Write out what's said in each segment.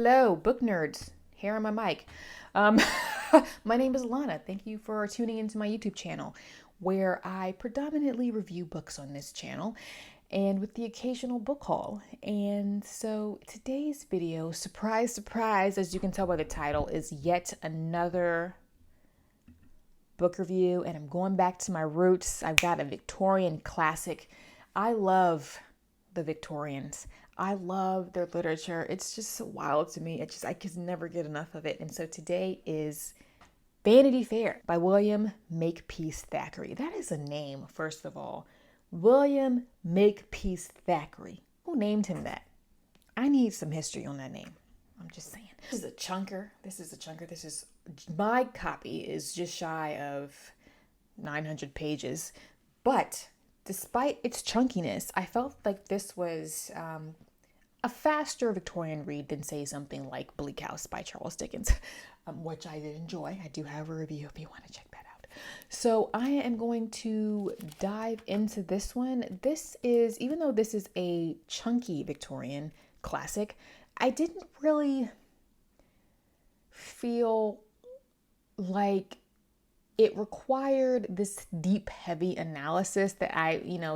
Hello, book nerds. Here on my mic. Um, my name is Lana. Thank you for tuning into my YouTube channel, where I predominantly review books on this channel and with the occasional book haul. And so today's video, surprise, surprise, as you can tell by the title, is yet another book review. And I'm going back to my roots. I've got a Victorian classic. I love the Victorians. I love their literature. It's just so wild to me. I could never get enough of it. And so today is Vanity Fair by William Makepeace Thackery. That is a name, first of all. William Makepeace Thackery. Who named him that? I need some history on that name. I'm just saying. This is a chunker. My copy is just shy of 900 pages. But despite its chunkiness, I felt like this was a faster Victorian read than, say, something like Bleak House by Charles Dickens, which I did enjoy. I do have a review if you want to check that out. So I am going to dive into this one. Even though this is a chunky Victorian classic, I didn't really feel like it required this deep, heavy analysis that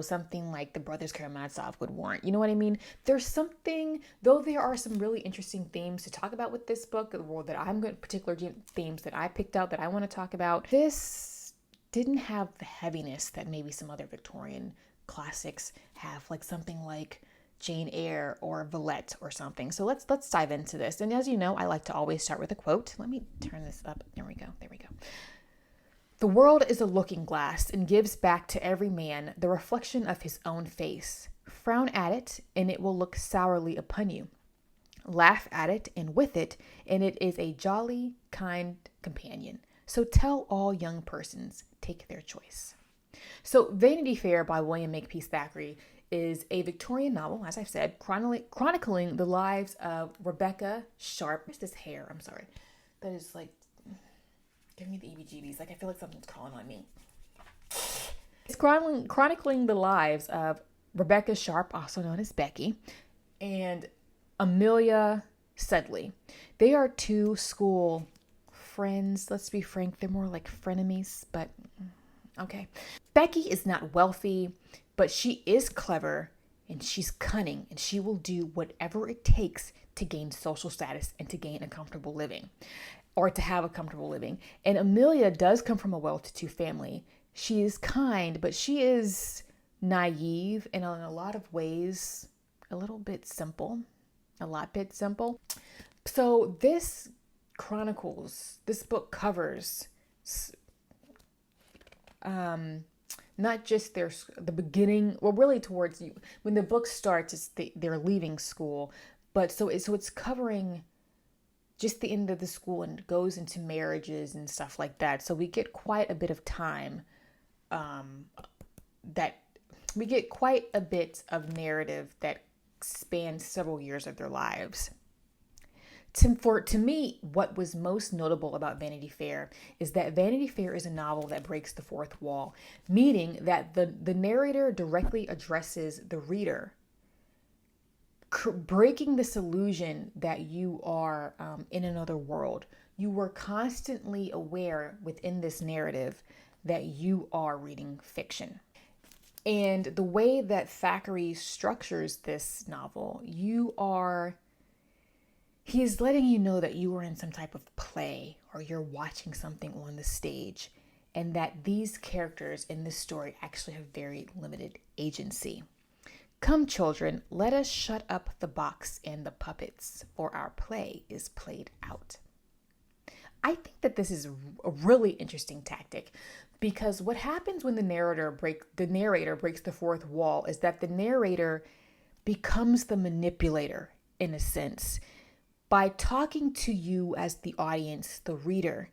something like the Brothers Karamazov would warrant. You know what I mean? There's something, though there are some really interesting themes to talk about with this book, particular themes that I picked out that I want to talk about. This didn't have the heaviness that maybe some other Victorian classics have, like something like Jane Eyre or Villette or something. So let's dive into this. And as you know, I like to always start with a quote. Let me turn this up. There we go. The world is a looking glass and gives back to every man the reflection of his own face. Frown at it, and it will look sourly upon you. Laugh at it, and with it, and it is a jolly, kind companion. So tell all young persons, take their choice. So Vanity Fair by William Makepeace Thackery is a Victorian novel, as I've said, chronicling the lives of Rebecca Sharp. Where's this hair? I'm sorry. That is like give me the EBGBs. Like I feel like something's crawling on me. It's chronicling the lives of Rebecca Sharp, also known as Becky, and Amelia Sedley. They are two school friends. Let's be frank, they're more like frenemies, but okay. Becky is not wealthy, but she is clever and she's cunning, and she will do whatever it takes to gain social status and to gain a comfortable living, or to have a comfortable living. And Amelia does come from a well-to-do family. She is kind, but she is naive and in a lot of ways a lot bit simple. So this book covers not just the beginning, well, really towards you when the book starts, they're leaving school, but so it's covering just the end of the school and goes into marriages and stuff like that. So we get quite a bit of time, we get quite a bit of narrative that spans several years of their lives. To me, what was most notable about Vanity Fair is that Vanity Fair is a novel that breaks the fourth wall, meaning that the narrator directly addresses the reader, breaking this illusion that you are in another world. You were constantly aware within this narrative that you are reading fiction. And the way that Thackeray structures this novel, he is letting you know that you are in some type of play or you're watching something on the stage, and that these characters in this story actually have very limited agency. Come, children, let us shut up the box and the puppets, for our play is played out. I think that this is a really interesting tactic, because what happens when the narrator breaks the fourth wall is that the narrator becomes the manipulator, in a sense, by talking to you as the audience, the reader,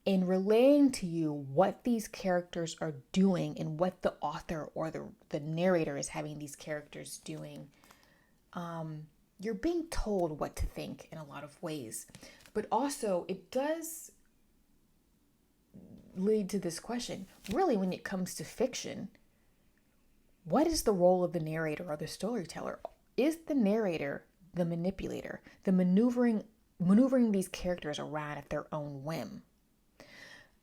and relaying to you what these characters are doing and what the author or the narrator is having these characters doing. You're being told what to think in a lot of ways. But also, it does lead to this question. Really, when it comes to fiction, what is the role of the narrator or the storyteller? Is the narrator the manipulator, the maneuvering these characters around at their own whim.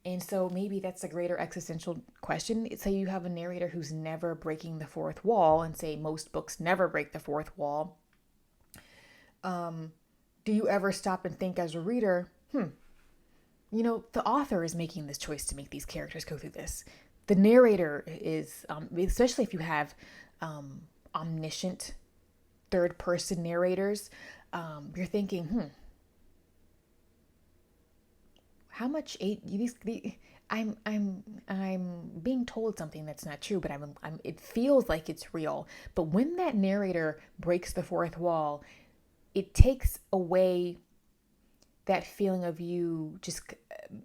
And so maybe that's a greater existential question. Say you have a narrator who's never breaking the fourth wall, and say most books never break the fourth wall. Do you ever stop and think as a reader, the author is making this choice to make these characters go through this. The narrator is, especially if you have omniscient third-person narrators, you're thinking, how much I'm being told something that's not true, but it feels like it's real. But when that narrator breaks the fourth wall, it takes away that feeling of you just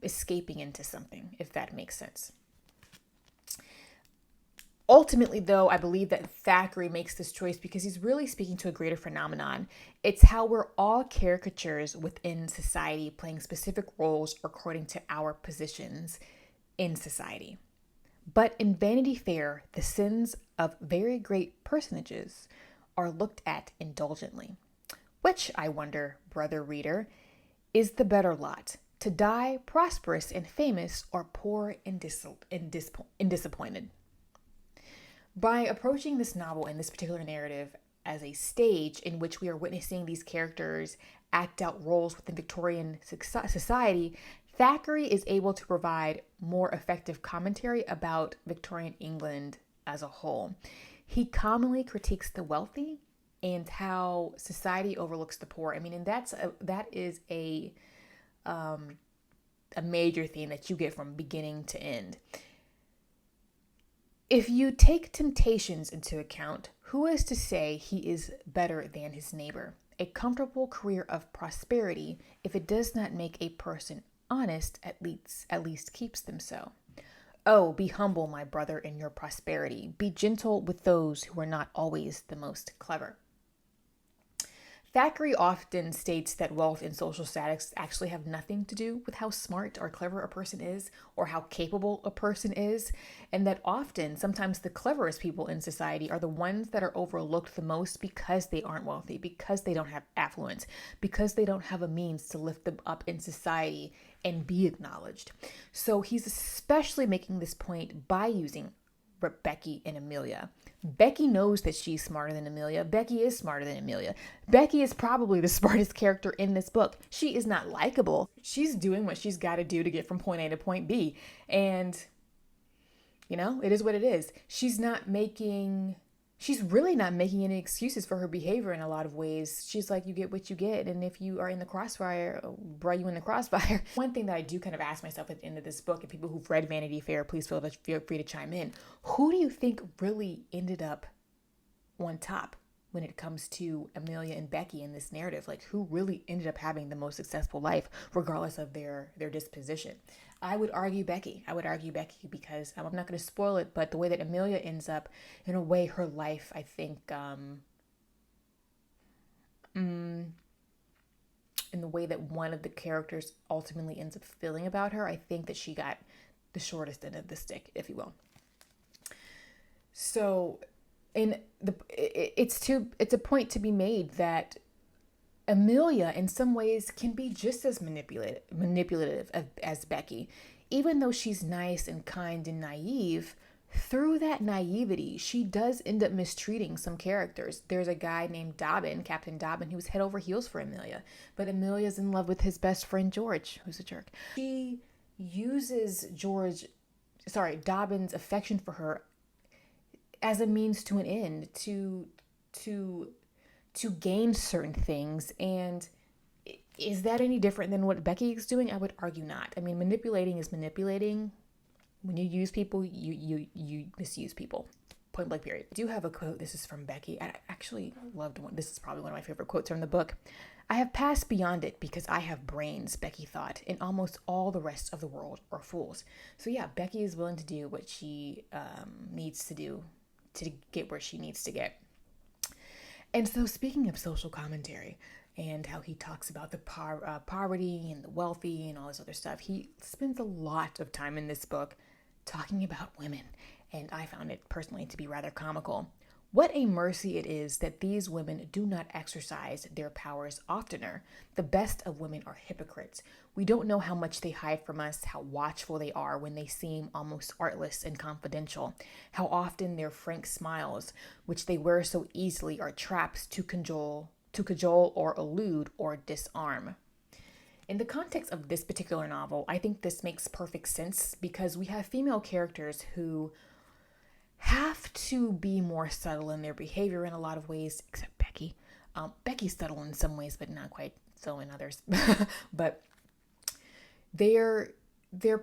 escaping into something, if that makes sense. Ultimately, though, I believe that Thackeray makes this choice because he's really speaking to a greater phenomenon. It's how we're all caricatures within society, playing specific roles according to our positions in society. But in Vanity Fair, the sins of very great personages are looked at indulgently. Which, I wonder, brother reader, is the better lot, to die prosperous and famous, or poor and disappointed? By approaching this novel and this particular narrative as a stage in which we are witnessing these characters act out roles within Victorian society, Thackeray is able to provide more effective commentary about Victorian England as a whole. He commonly critiques the wealthy and how society overlooks the poor. I mean, and that is a major theme that you get from beginning to end. If you take temptations into account, who is to say he is better than his neighbor? A comfortable career of prosperity, if it does not make a person honest, at least keeps them so. Oh, be humble, my brother, in your prosperity. Be gentle with those who are not always the most clever. Thackeray often states that wealth and social status actually have nothing to do with how smart or clever a person is or how capable a person is, and that sometimes the cleverest people in society are the ones that are overlooked the most because they aren't wealthy, because they don't have affluence, because they don't have a means to lift them up in society and be acknowledged. So he's especially making this point by using Becky and Amelia. Becky knows that she's smarter than Amelia. Becky is smarter than Amelia. Becky is probably the smartest character in this book. She is not likable. She's doing what she's got to do to get from point A to point B. And, it is what it is. She's really not making any excuses for her behavior in a lot of ways. She's like, you get what you get. And if you are in the crossfire, you in the crossfire. One thing that I do kind of ask myself at the end of this book, and people who've read Vanity Fair, please feel free to chime in. Who do you think really ended up on top when it comes to Amelia and Becky in this narrative? Like, who really ended up having the most successful life, regardless of their disposition? I would argue Becky. Because I'm not going to spoil it, but the way that Amelia ends up, in a way, her life, I think, in the way that one of the characters ultimately ends up feeling about her, I think that she got the shortest end of the stick, if you will. So, it's a point to be made that Amelia, in some ways, can be just as manipulative as Becky. Even though she's nice and kind and naive, through that naivety, she does end up mistreating some characters. There's a guy named Captain Dobbin, who's head over heels for Amelia. But Amelia's in love with his best friend, George, who's a jerk. She uses Dobbin's affection for her as a means to an end, to gain certain things. And is that any different than what Becky is doing? I would argue not. I mean, manipulating is manipulating. When you use people, you misuse people. Point blank period. I do have a quote. This is from Becky. I actually loved one. This is probably one of my favorite quotes from the book. I have passed beyond it because I have brains, Becky thought, and almost all the rest of the world are fools. So yeah, Becky is willing to do what she needs to do to get where she needs to get. And so, speaking of social commentary and how he talks about the poverty and the wealthy and all this other stuff, he spends a lot of time in this book talking about women. And I found it personally to be rather comical. What a mercy it is that these women do not exercise their powers oftener. The best of women are hypocrites. We don't know how much they hide from us, how watchful they are when they seem almost artless and confidential, how often their frank smiles, which they wear so easily, are traps to cajole or elude or disarm. In the context of this particular novel, I think this makes perfect sense because we have female characters who have to be more subtle in their behavior in a lot of ways, except Becky. Becky's subtle in some ways, but not quite so in others. But they're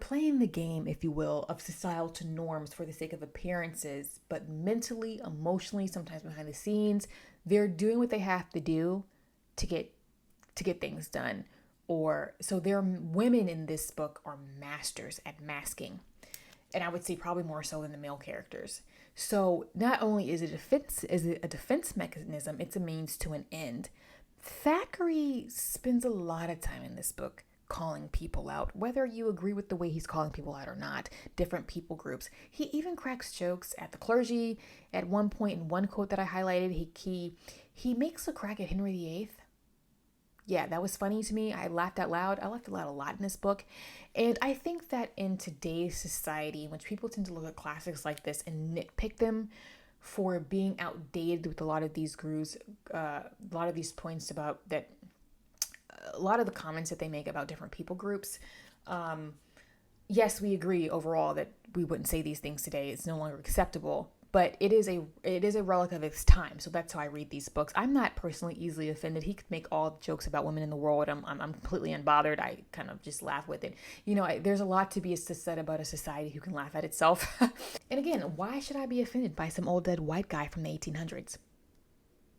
playing the game, if you will, of societal norms for the sake of appearances, but mentally, emotionally, sometimes behind the scenes, they're doing what they have to do to get things done. Or so their women in this book are masters at masking. And I would say probably more so than the male characters. So not only is it a defense mechanism, it's a means to an end. Thackeray spends a lot of time in this book calling people out, whether you agree with the way he's calling people out or not, different people groups. He even cracks jokes at the clergy. At one point in one quote that I highlighted, he makes a crack at Henry VIII. Yeah, that was funny to me. I laughed out loud. I laughed out loud a lot in this book. And I think that in today's society, in which people tend to look at classics like this and nitpick them for being outdated with a lot of these a lot of these points about that, a lot of the comments that they make about different people groups. Yes, we agree overall that we wouldn't say these things today. It's no longer acceptable. But it is a relic of its time. So that's how I read these books. I'm not personally easily offended. He could make all jokes about women in the world. I'm completely unbothered. I kind of just laugh with it. There's a lot to be said about a society who can laugh at itself. And again, why should I be offended by some old dead white guy from the 1800s?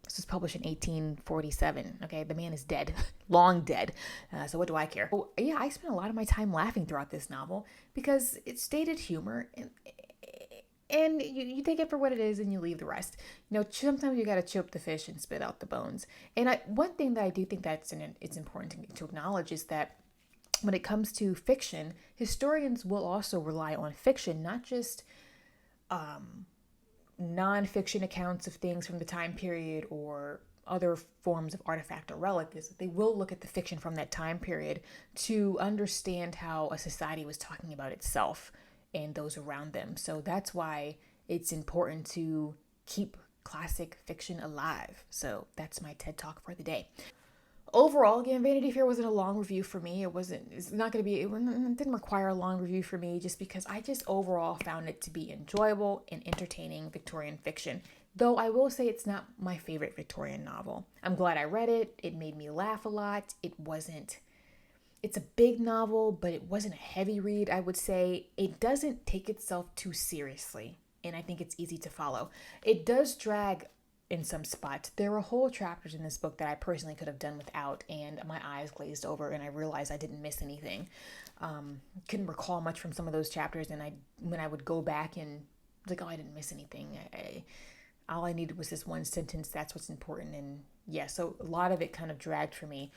This was published in 1847. Okay, the man is dead, long dead. So what do I care? Oh, yeah, I spent a lot of my time laughing throughout this novel because it's stated humor and you take it for what it is and you leave the rest. Sometimes you got to choke the fish and spit out the bones. And one thing that I do think it's important to acknowledge is that when it comes to fiction, historians will also rely on fiction, not just nonfiction accounts of things from the time period or other forms of artifact or relic. They will look at the fiction from that time period to understand how a society was talking about itself and those around them. So that's why it's important to keep classic fiction alive. So that's my TED Talk for the day. Overall, again, Vanity Fair wasn't a long review for me. It didn't require a long review for me just because I just overall found it to be enjoyable and entertaining Victorian fiction. Though I will say it's not my favorite Victorian novel. I'm glad I read it. It made me laugh a lot. It's a big novel, but it wasn't a heavy read, I would say. It doesn't take itself too seriously, and I think it's easy to follow. It does drag in some spots. There were whole chapters in this book that I personally could have done without, and my eyes glazed over, and I realized I didn't miss anything. Couldn't recall much from some of those chapters, and when I would go back and like, oh, I didn't miss anything. All I needed was this one sentence. That's what's important, and yeah, so a lot of it kind of dragged for me.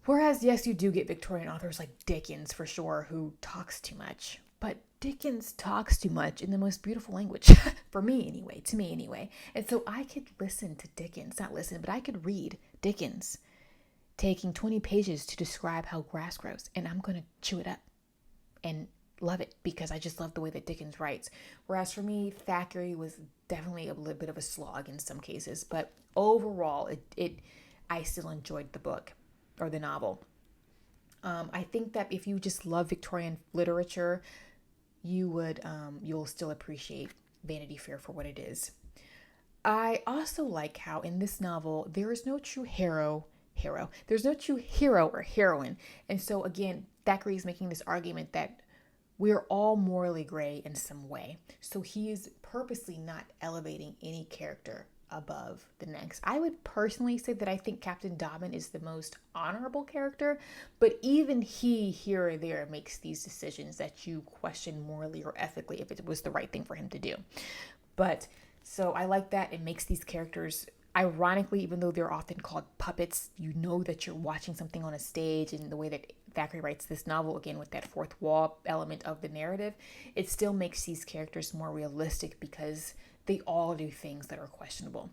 Whereas, yes, you do get Victorian authors like Dickens, for sure, who talks too much. But Dickens talks too much in the most beautiful language, to me anyway. And so I could I could read Dickens taking 20 pages to describe how grass grows, and I'm going to chew it up and love it because I just love the way that Dickens writes. Whereas for me, Thackeray was definitely a little bit of a slog in some cases, but overall, I still enjoyed the book. Or the novel. I think that if you just love Victorian literature, you'll still appreciate Vanity Fair for what it is. I also like how in this novel there is no true hero. There's no true hero or heroine, and so again, Thackeray is making this argument that we're all morally gray in some way. So he is purposely not elevating any character above the next. I would personally say that I think Captain Dobbin is the most honorable character, but even he here or there makes these decisions that you question morally or ethically if it was the right thing for him to do. But so I like that. It makes these characters, ironically, even though they're often called puppets, you know that you're watching something on a stage, and the way that Thackeray writes this novel, again, with that fourth wall element of the narrative, it still makes these characters more realistic because they all do things that are questionable.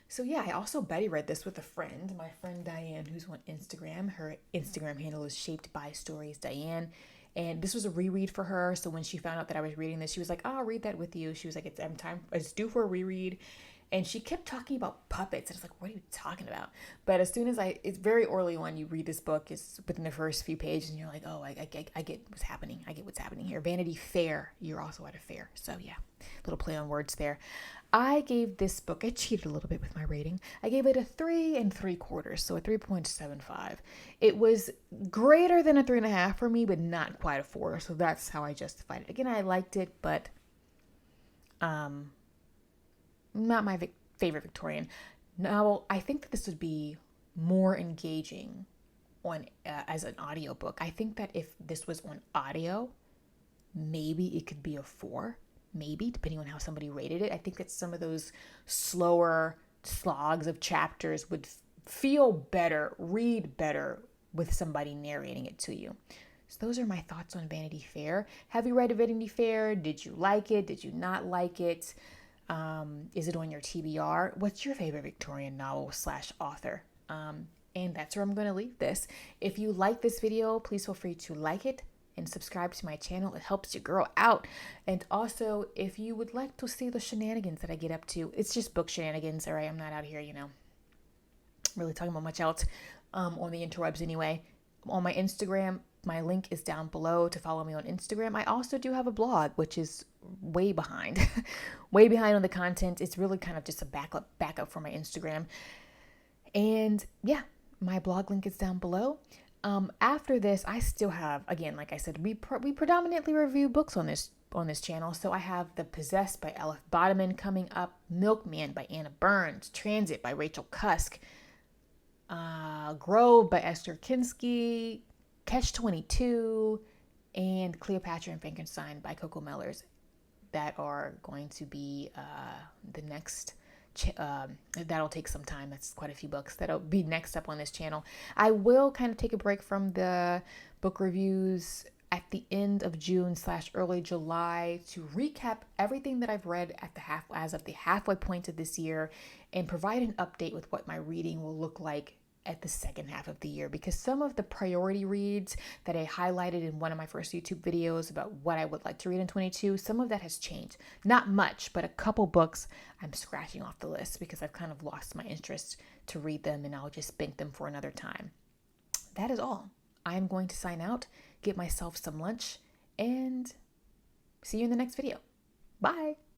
So yeah, I also Betty read this with a friend, my friend Diane, who's on Instagram. Her Instagram handle is Shaped by Stories Diane. And this was a reread for her. So when she found out that I was reading this, she was like, oh, I'll read that with you. She was like, it's due for a reread. And she kept talking about puppets. And I was like, what are you talking about? But as soon as it's very early on, you read this book, it's within the first few pages, and you're like, oh, I get what's happening. I get what's happening here. Vanity Fair. You're also at a fair. So yeah, little play on words there. I gave this book, I cheated a little bit with my rating. I gave it a 3 3/4, so a 3.75. It was greater than a 3.5 for me, but not quite a 4. So that's how I justified it. Again, I liked it, but not my favorite Victorian novel. I think that this would be more engaging on as an audiobook. I think that if this was on audio, maybe it could be a 4. Maybe, depending on how somebody rated it. I think that some of those slower slogs of chapters would feel better, read better with somebody narrating it to you. So those are my thoughts on Vanity Fair. Have you read Vanity Fair? Did you like it? Did you not like it? Is it on your TBR? What's your favorite Victorian novel / author? And that's where I'm going to leave this. If you like this video, please feel free to like it and subscribe to my channel. It helps your girl out. And also, if you would like to see the shenanigans that I get up to, it's just book shenanigans, all right? I'm not out here, really talking about much else on the interwebs anyway. On my Instagram, my link is down below to follow me on Instagram. I also do have a blog, which is way behind, way behind on the content. It's really kind of just a backup for my Instagram. And yeah, my blog link is down below. After this, I still have, again, like I said, we predominantly review books on this channel. So I have The Possessed by Elif Bottoman coming up, Milkman by Anna Burns, Transit by Rachel Cusk, Grove by Esther Kinsky, Catch-22, and Cleopatra and Frankenstein by Coco Mellors. That are going to be the next. That'll take some time. That's quite a few books that'll be next up on this channel. I will kind of take a break from the book reviews at the end of June / early July to recap everything that I've read as of the halfway point of this year and provide an update with what my reading will look like at the second half of the year, because some of the priority reads that I highlighted in one of my first YouTube videos about what I would like to read in 22, some of that has changed. Not much, but a couple books I'm scratching off the list because I've kind of lost my interest to read them, and I'll just bank them for another time. That is all. I am going to sign out, get myself some lunch, and see you in the next video. Bye.